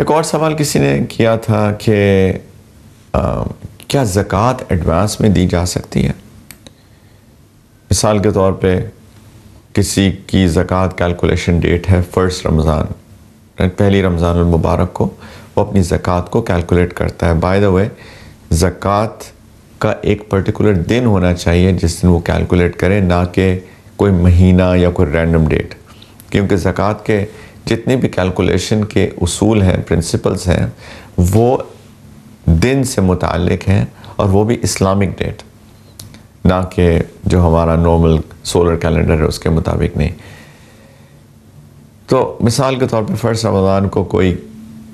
ایک اور سوال کسی نے کیا تھا کہ کیا زکوٰۃ ایڈوانس میں دی جا سکتی ہے؟ مثال کے طور پہ کسی کی زکوٰۃ کیلکولیشن ڈیٹ ہے 1 رمضان، پہلی رمضان المبارک کو وہ اپنی زکوٰۃ کو کیلکولیٹ کرتا ہے. بائی دا وے زکوٰۃ کا ایک پرٹیکولر دن ہونا چاہیے جس دن وہ کیلکولیٹ کرے، نہ کہ کوئی مہینہ یا کوئی رینڈم ڈیٹ، کیونکہ زکوٰۃ کے جتنے بھی کیلکولیشن کے اصول ہیں، پرنسپلز ہیں، وہ دن سے متعلق ہیں اور وہ بھی اسلامک ڈیٹ، نہ کہ جو ہمارا نارمل سولر کیلنڈر ہے اس کے مطابق نہیں. تو مثال کے طور پہ 1 رمضان کو کوئی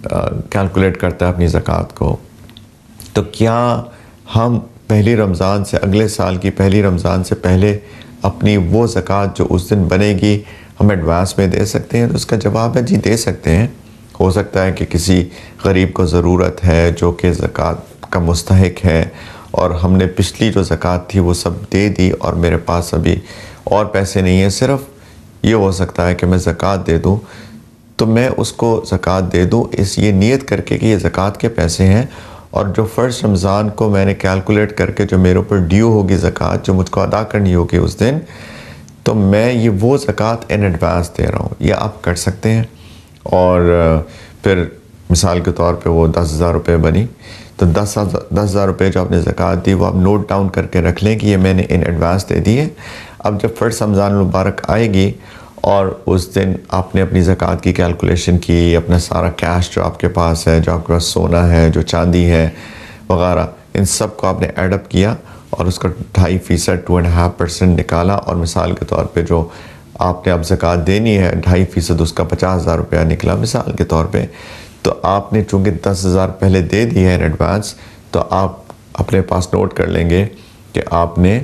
کیلکولیٹ کرتا ہے اپنی زکوٰۃ کو، تو کیا ہم پہلی رمضان سے اگلے سال کی پہلی رمضان سے پہلے اپنی وہ زکوٰۃ جو اس دن بنے گی ہم ایڈوانس میں دے سکتے ہیں؟ تو اس کا جواب ہے جی دے سکتے ہیں. ہو سکتا ہے کہ کسی غریب کو ضرورت ہے جو کہ زکوٰۃ کا مستحق ہے، اور ہم نے پچھلی جو زکوٰۃ تھی وہ سب دے دی اور میرے پاس ابھی اور پیسے نہیں ہیں. صرف یہ ہو سکتا ہے کہ میں زکوٰۃ دے دوں، تو میں اس کو زکوٰۃ دے دوں اس یہ نیت کر کے کہ یہ زکوٰۃ کے پیسے ہیں، اور جو 1 رمضان کو میں نے کیلکولیٹ کر کے جو میرے اوپر ڈیو ہوگی زکوٰۃ جو مجھ کو ادا کرنی ہوگی اس دن، تو میں یہ وہ زکوٰۃ ان ایڈوانس دے رہا ہوں. یہ آپ کر سکتے ہیں. اور پھر مثال کے طور پہ وہ 10,000 روپے بنی، تو 10,000 روپے جو آپ نے زکوٰۃ دی وہ آپ نوٹ ڈاؤن کر کے رکھ لیں کہ یہ میں نے ان ایڈوانس دے دی ہے. اب جب 1 رمضان المبارک آئے گی اور اس دن آپ نے اپنی زکوٰۃ کی کیلکولیشن کی، اپنا سارا کیش جو آپ کے پاس ہے، جو آپ کے پاس سونا ہے، جو چاندی ہے وغیرہ، ان سب کو آپ نے ایڈ اپ کیا اور اس کا 2.5% 2.5% نکالا، اور مثال کے طور پہ جو آپ نے اب زکوٰۃ دینی ہے 2.5% اس کا 50,000 روپیہ نکلا مثال کے طور پہ. تو آپ نے چونکہ 10,000 پہلے دے دی ہے ان ایڈوانس، تو آپ اپنے پاس نوٹ کر لیں گے کہ آپ نے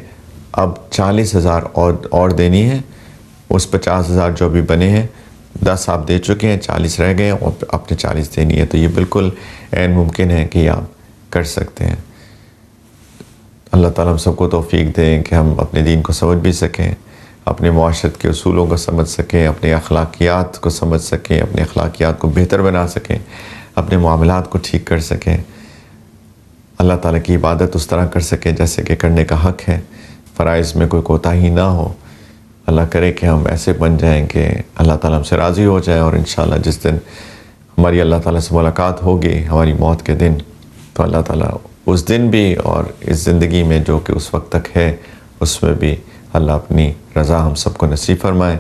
اب 40,000 اور دینی ہے. اس 50,000 جو بھی بنے ہیں 10 آپ دے چکے ہیں، 40 رہ گئے ہیں اور آپ نے 40 دینی ہے. تو یہ بالکل عین ممکن ہے کہ آپ کر سکتے ہیں. اللہ تعالیٰ ہم سب کو توفیق دیں کہ ہم اپنے دین کو سمجھ بھی سکیں، اپنے معاشرت کے اصولوں کو سمجھ سکیں، اپنے اخلاقیات کو سمجھ سکیں، اپنے اخلاقیات کو بہتر بنا سکیں، اپنے معاملات کو ٹھیک کر سکیں، اللہ تعالیٰ کی عبادت اس طرح کر سکیں جیسے کہ کرنے کا حق ہے، فرائض میں کوئی کوتاہی نہ ہو. اللہ کرے کہ ہم ایسے بن جائیں کہ اللہ تعالیٰ ہم سے راضی ہو جائے، اور انشاءاللہ جس دن ہماری اللہ تعالیٰ سے ملاقات ہوگی ہماری موت کے دن، تو اللہ تعالیٰ اس دن بھی اور اس زندگی میں جو کہ اس وقت تک ہے اس میں بھی اللہ اپنی رضا ہم سب کو نصیب فرمائے.